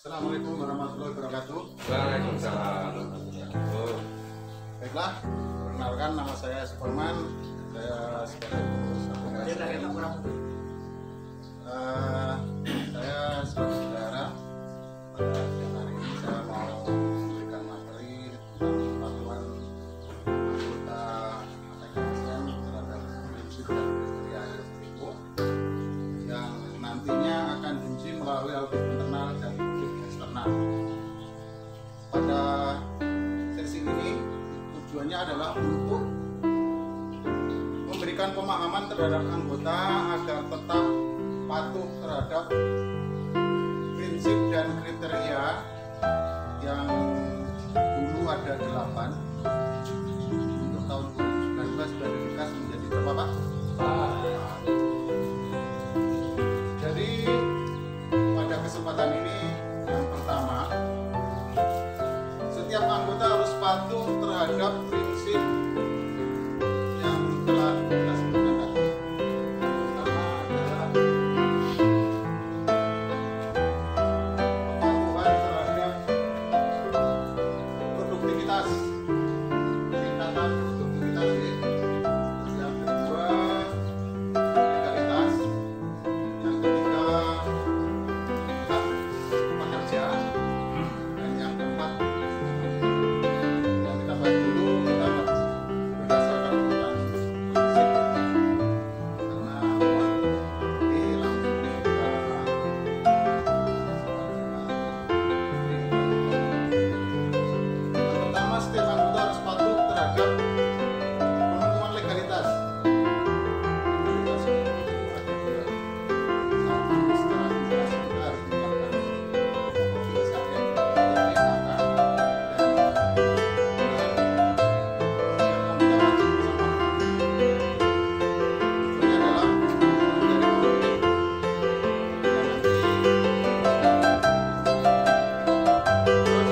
Assalamualaikum warahmatullahi wabarakatuh. Waalaikumsalam. Baiklah, perkenalkan nama saya Superman. Saya sebagai pengurus advokasi. Saya sebagai saudara. Pada siang hari ini saya mau memberikan materi tentang kepatuhan anggota ASN terhadap prinsip dan kriteria RSPO yang nantinya akan diuji melalui audit internal dan audit eksternal. Pada sesi ini tujuannya adalah untuk memberikan pemahaman terhadap anggota agar tetap patuh terhadap prinsip dan kriteria yang dulu ada 8 untuk tahun 2019 sudah diringkas menjadi berapa Pak? Jadi pada kesempatan ini yang pertama, setiap anggota harus patuh terhadap prinsip yang telah kita sebutkan tadi. Pertama adalah kepatuhan terhadap produktivitas, peningkatan produktivitas. Yang kedua, legalitas. Yang ketiga, hak pekerja. Dan yang keempat, yang kita bahas dulu, kita berdasarkan urutan prinsip, karena ini langsung kita yang pertama, setiap anggota harus patuh terhadap pemenuhan legalitas. Legalitas itu ada dua. Satu, secara jelas kita harus menyiapkan visa dan KK, dan setiap anggota wajib bersama. Tujuannya adalah menjadi pemimpin yang nanti. Terus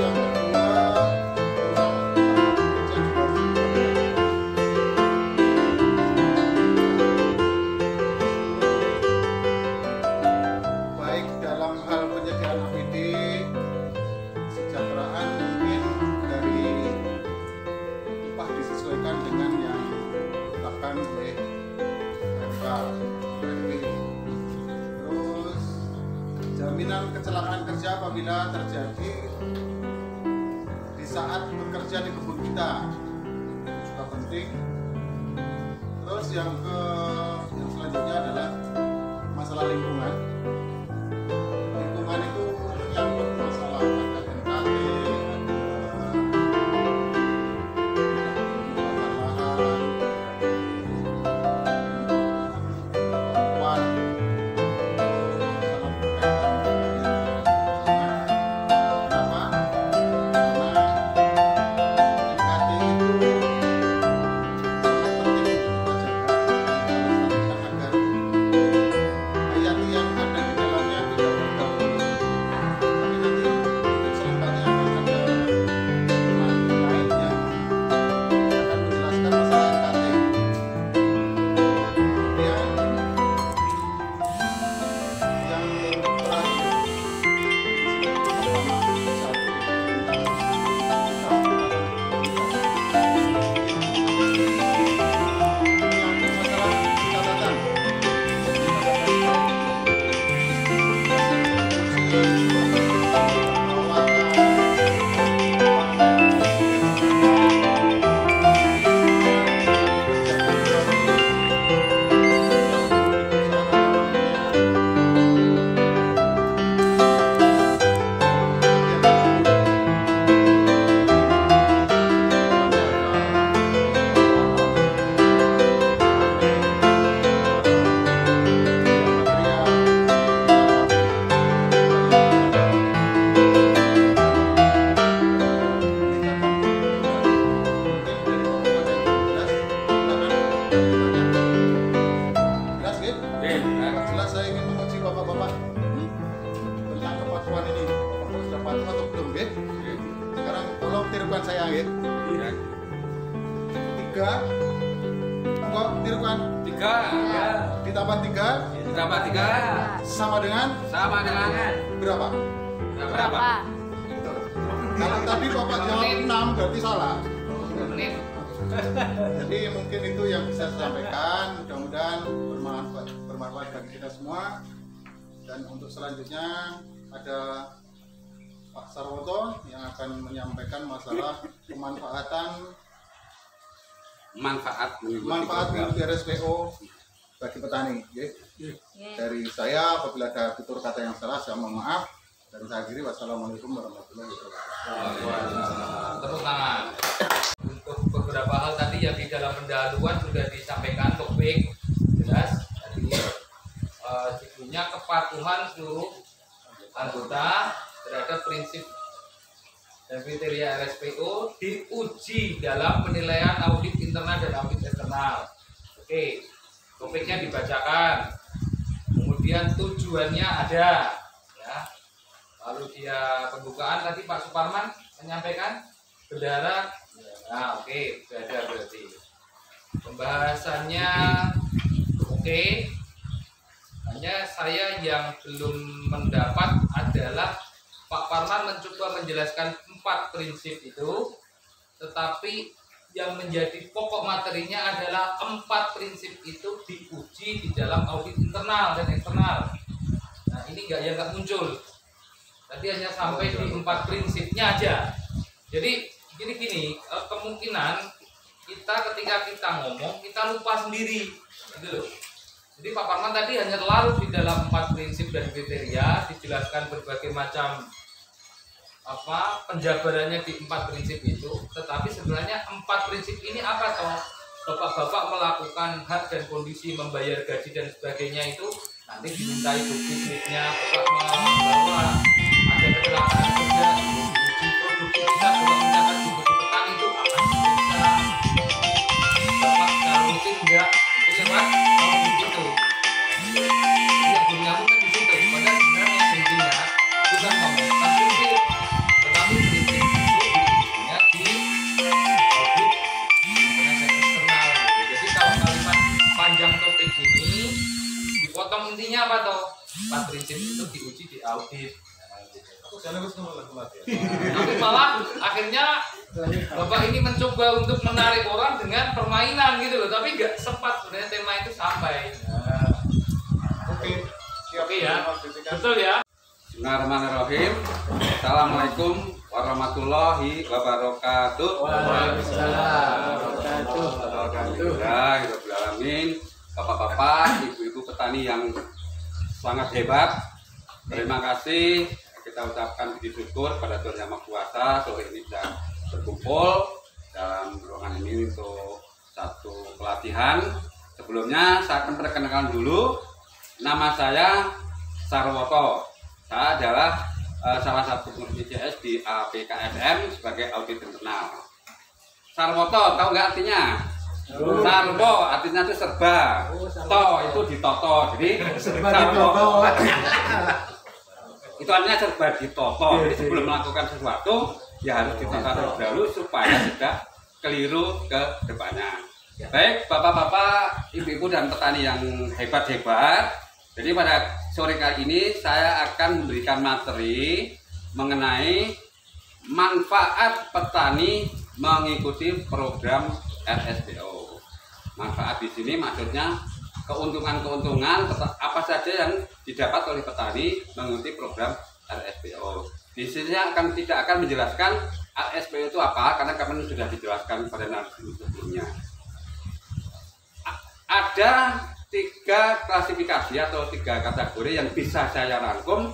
yang kedua, tentang kerja juga harus diperhatikan. Baik dalam hal penyediaan APD, kesejahteraan mungkin dari upah disesuaikan dengan yang ditetapkan oleh MK. Terus jaminan kecelakaan kerja apabila terjadi di saat bekerja di kebun kita itu juga penting. Terus yang selanjutnya adalah masalah lingkungan. Lingkungan itu menyangkut masalah ada NKT, ada pembakaran lahan, sangat berkaitan dengan kenapa? Karena NKT itu sangat penting untuk kita jaga dan kita lestarikan agar hayat yang ada di dalamnya tidak bergabung. Tapi nanti untuk selanjutnya akan ada teman lain yang akan menjelaskan masalah NKT. Kemudian yang terakhir di sini pertama satu tentang menyangkut masalah catatan. Jelas saya ingin menguji bapak-bapak tentang kepatuhan ini. Bapak sudah patuh atau belum, Git? Sekarang tolong tirukan saya, Git. 3, kok tirukan? 3 Ditambah 3 ditambah 3 sama dengan sama dengan berapa? berapa? berapa? Kalau tadi Bapak jawab 6 berarti salah. Menit. Jadi mungkin itu yang bisa saya sampaikan. Mudah-mudahan bermanfaat bagi kita semua. Dan untuk selanjutnya ada Pak Sarwoto yang akan menyampaikan masalah manfaat mengikuti RSPO bagi petani. Dari saya, apabila ada tutur kata yang salah, saya mohon maaf. Dan saya akhiri, wassalamualaikum warahmatullahi wabarakatuh. Tepuk tangan. Untuk beberapa hal tadi yang di dalam pendahuluan sudah disampaikan topik jelas. Tadi judulnya kepatuhan seluruh anggota terhadap prinsip dan kriteria RSPO diuji dalam penilaian audit internal dan audit eksternal. Oke, topiknya dibacakan, kemudian tujuannya ada, ya. Lalu dia pembukaan tadi Pak Suparman menyampaikan bendahara. Nah, oke, sudah ada berarti. Pembahasannya oke. Hanya saya yang belum mendapat adalah Pak Parman mencoba menjelaskan 4 prinsip itu, tetapi yang menjadi pokok materinya adalah 4 prinsip itu diuji di dalam audit internal dan eksternal. Nah, ini nggak muncul. Tadi hanya sampai di 4 prinsipnya aja. Jadi gini, kemungkinan kita ketika kita ngomong kita lupa sendiri, gitu loh. Jadi Pak Parman tadi hanya larut di dalam 4 prinsip dan kriteria, dijelaskan berbagai macam penjabarannya di 4 prinsip itu, tetapi sebenarnya 4 prinsip ini apa toh? Bapak-bapak melakukan hak dan kondisi membayar gaji dan sebagainya itu nanti dimintai bukti slipnya, Bapak bahwa ada kecelakaan kerja, uji produktivitas, Bapak mencatat di buku petani itu akan bisa Bapak secara rutin enggak? Itu lewat audit itu. Yang nyambung kan di situ. Padahal sebenarnya intinya bukan ngomongkan prinsip, tetapi prinsip itu diujinya di audit internal dan eksternal. Jadi kalau kalimat panjang topik ini dipotong intinya apa toh? 4 prinsip itu diuji di audit. Tapi malah akhirnya Bapak ini mencoba untuk menarik orang dengan permainan gitu loh, tapi nggak sempat sebenarnya tema itu sampai. Oke ya, betul ya. Bismillahirrahmanirrahim. Assalamualaikum warahmatullahi wabarakatuh. Waalaikumsalam. Alhamdulillahirrahmanirrahim. Bapak-bapak, ibu-ibu petani yang sangat hebat, terima kasih. Kita ucapkan puji syukur pada Tuhan Yang Maha Kuasa sore ini bisa berkumpul dalam ruangan ini untuk satu pelatihan. Sebelumnya saya akan perkenalkan dulu. Nama saya Sarwoto. Saya adalah salah satu pengurus ICS di APKSM sebagai audit internal. Sarwoto, tahu nggak artinya? Sarwo artinya itu serba. To itu ditoto. Jadi Sarwoto itu artinya serba ditoto. Jadi sebelum melakukan sesuatu ya harus ditoto terlebih dahulu supaya tidak keliru ke depannya. Baik bapak-bapak, ibu-ibu dan petani yang hebat-hebat. Jadi pada sore kali ini saya akan memberikan materi mengenai manfaat petani mengikuti program RSPO. Manfaat di sini maksudnya keuntungan-keuntungan apa saja yang didapat oleh petani mengikuti program RSPO. Di sini tidak akan menjelaskan RSPO itu apa karena kemarin sudah dijelaskan pada narasumber sebelumnya. Ada 3 klasifikasi atau 3 kategori yang bisa saya rangkum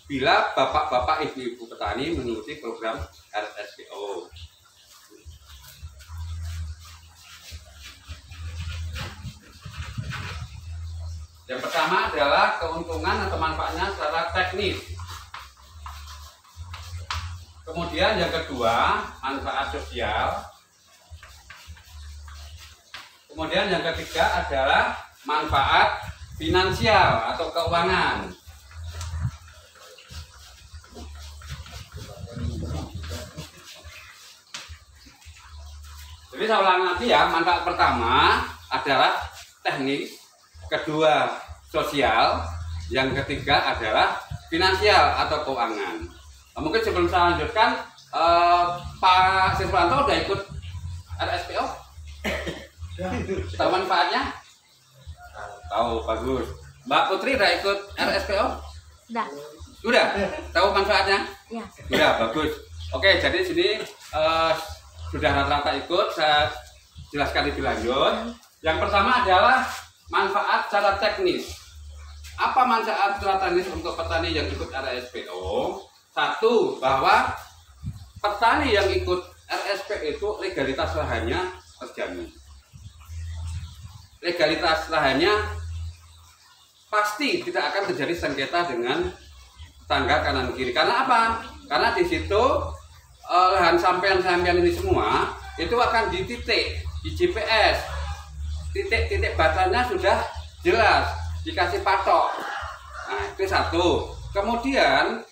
bila bapak-bapak ibu-ibu petani mengikuti program RSPO. Yang pertama adalah keuntungan atau manfaatnya secara teknis. Kemudian yang kedua, manfaat sosial. Kemudian yang ketiga adalah manfaat finansial atau keuangan. Jadi saya ulang lagi ya, manfaat pertama adalah teknis, kedua sosial, yang ketiga adalah finansial atau keuangan. Mungkin sebelum saya lanjutkan, Pak Siswanto udah ikut RSPO? Tahu manfaatnya? Tahu, bagus. Mbak Putri udah ikut RSPO? Udah. Tahu manfaatnya? Ya. Udah, bagus. Oke, jadi sini sudah rata-rata ikut. Saya jelaskan lebih lanjut. Yang pertama adalah manfaat secara teknis. Apa manfaat secara teknis untuk petani yang ikut RSPO? Satu, bahwa petani yang ikut RSP itu legalitas lahannya terjamin. Legalitas lahannya pasti tidak akan terjadi sengketa dengan tetangga kanan kiri. Karena apa? Karena di situ lahan sampean-sampean ini semua itu akan dititik di GPS. Titik-titik batasnya sudah jelas, dikasih patok. Nah, itu satu. Kemudian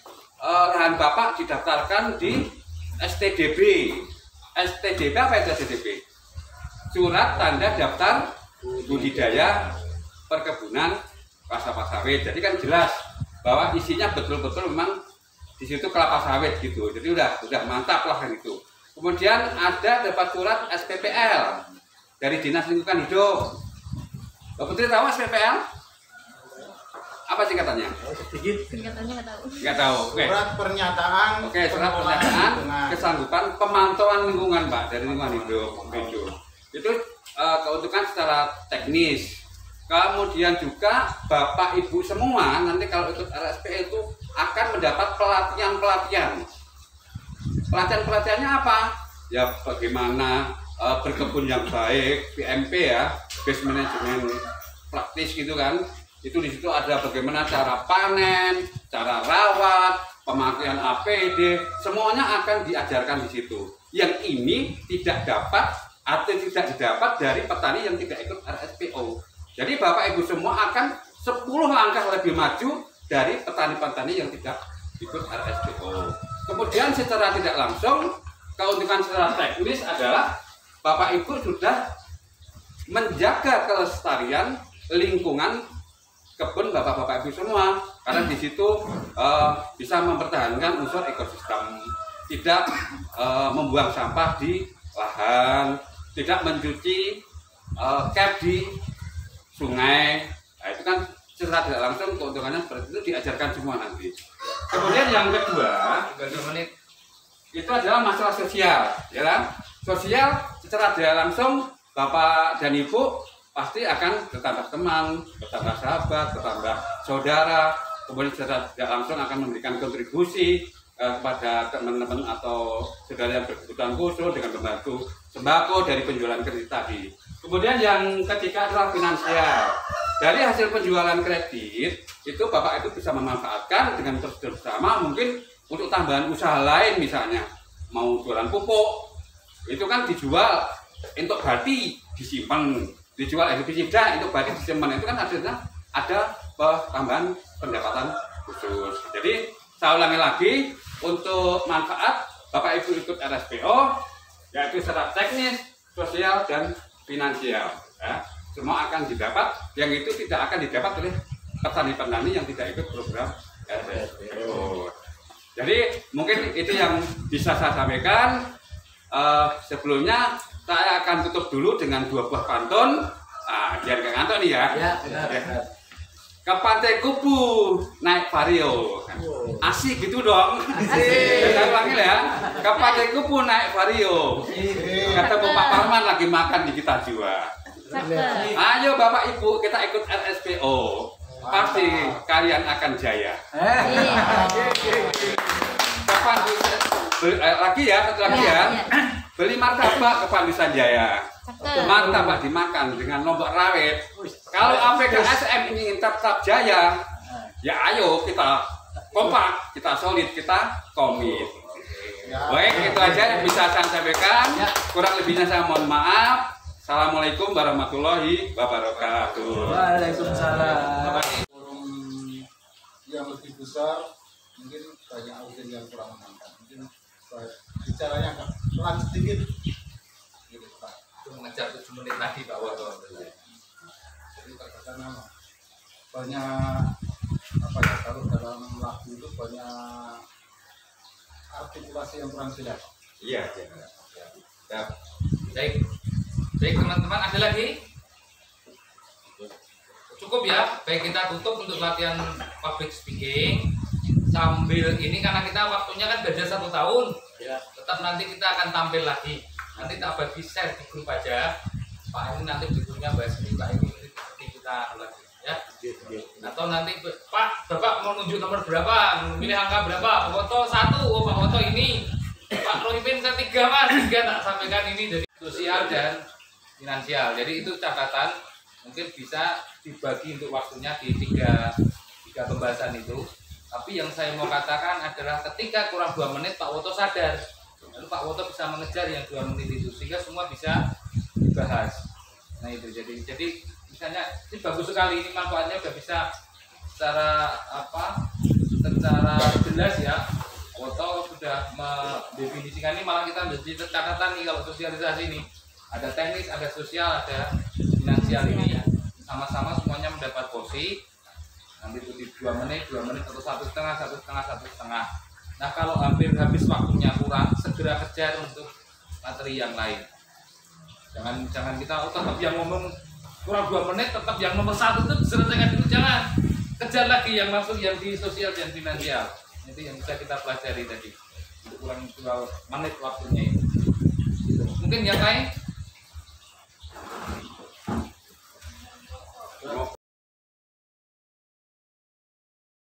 lahan Bapak didaftarkan di STDB. STDB apa itu STDB? Surat Tanda Daftar Budidaya Perkebunan Kelapa Sawit. Jadi kan jelas bahwa isinya betul-betul memang di situ kelapa sawit gitu. Jadi udah mantap lah kan itu. Kemudian ada dapat surat SPPL dari Dinas Lingkungan Hidup. Bapak Putri tahu SPPL? Apa singkatannya? Singkatannya nggak tahu. Nggak tahu. Oke. Surat pernyataan. Oke, surat pernyataan kesanggupan pemantauan lingkungan, Pak, dari Lingkungan Hidup. Itu keuntungan secara teknis. Kemudian juga Bapak Ibu semua nanti kalau ikut RSP itu akan mendapat pelatihan-pelatihan. Pelatihan-pelatihannya apa? Ya bagaimana berkebun yang baik, BMP ya, base management praktis gitu kan. Itu di situ ada bagaimana cara panen, cara rawat, pemakaian APD, semuanya akan diajarkan di situ. Yang ini tidak dapat atau tidak didapat dari petani yang tidak ikut RSPO. Jadi Bapak Ibu semua akan 10 langkah lebih maju dari petani-petani yang tidak ikut RSPO. Kemudian secara tidak langsung, keuntungan secara teknis adalah Bapak Ibu sudah menjaga kelestarian lingkungan kebun Bapak-Bapak Ibu semua, karena di situ bisa mempertahankan unsur ekosistem, tidak membuang sampah di lahan, tidak mencuci cap di sungai. Nah, itu kan secara tidak langsung keuntungannya seperti itu diajarkan semua nanti. Kemudian yang kedua, itu adalah masalah sosial, ya kan? Sosial secara tidak langsung Bapak dan Ibu pasti akan bertambah teman, bertambah sahabat, bertambah saudara. Kemudian secara tidak langsung akan memberikan kontribusi kepada teman-teman atau saudara yang berkebutuhan khusus dengan membantu sembako dari penjualan kredit tadi. Kemudian yang ketiga adalah finansial. Dari hasil penjualan kredit itu Bapak itu bisa memanfaatkan dengan prosedur bersama, mungkin untuk tambahan usaha lain, misalnya mau jualan pupuk, itu kan dijual untuk bati disimpan, dijual herbisida untuk bati disimpan, itu kan hasilnya ada tambahan pendapatan khusus. Jadi saya ulangi lagi, untuk manfaat Bapak Ibu ikut RSPO yaitu secara teknis, sosial, dan finansial ya. Semua akan didapat, yang itu tidak akan didapat oleh petani-petani yang tidak ikut program RSPO. Jadi mungkin itu yang bisa saya sampaikan. Sebelumnya saya akan tutup dulu dengan 2 buah pantun. Biar nggak ngantuk nih ya. Ke Pantai Kubu naik vario. Asik gitu dong. Saya ulangi ya. Ke Pantai Kubu naik vario. Ketemu Pak Parman lagi makan di kita jua. Ayo Bapak Ibu kita ikut RSPO. Pasti kalian akan jaya. Kapan lagi ya, satu lagi ya. Beli martabak ke Pandusan Jaya. Martabak dimakan dengan lombok rawit. Kalau APKSM ini tetap jaya, ya ayo kita kompak, kita solid, kita komit. Baik, itu aja yang bisa saya sampaikan. Kurang lebihnya saya mohon maaf. Assalamualaikum warahmatullahi wabarakatuh. Waalaikumsalam. Forum yang lebih besar, mungkin banyak audiens yang kurang menangkap. Mungkin bicaranya agak pelan sedikit. Gitu, Pak. Itu mengejar 7 menit lagi Pak Wato. Jadi katakan banyak apa ya, kalau dalam lagu itu banyak artikulasi yang kurang jelas. Iya. Ya. Baik, baik teman-teman, ada lagi? Cukup ya. Baik, kita tutup untuk latihan public speaking. Sambil ini karena kita waktunya kan beda 1 tahun, tetap nanti kita akan tampil lagi. Nanti tak bagi share di grup aja. Pak ini nanti di grupnya bahas ini, Pak ini seperti kita lagi ya. Atau nanti Pak, Bapak mau nunjuk nomor berapa, milih angka berapa, Pak Woto 1, oh Pak Woto ini, Pak Rohipin saya 3 Mas, 3 tak sampaikan ini. Jadi sosial dan finansial. Jadi itu catatan, mungkin bisa dibagi untuk waktunya di tiga pembahasan itu. Tapi yang saya mau katakan adalah ketika kurang 2 menit Pak Woto sadar, lalu Pak Woto bisa mengejar yang 2 menit itu sehingga semua bisa dibahas. Nah itu jadi misalnya ini bagus sekali, ini manfaatnya udah bisa secara jelas ya. Woto sudah mendefinisikan ini, malah kita menjadi catatan nih kalau sosialisasi ini ada teknis, ada sosial, ada finansial ini sama-sama semuanya mendapat porsi. Nanti itu di 2 menit atau 1,5. Nah kalau hampir habis waktunya kurang, segera kejar untuk materi yang lain. Jangan kita tetap yang ngomong kurang 2 menit, tetap yang nomor 1 itu diselesaikan dulu, jangan kejar lagi yang masuk yang di sosial dan finansial. Itu yang bisa kita pelajari tadi untuk kurang 2 menit waktunya itu. Mungkin yang lain.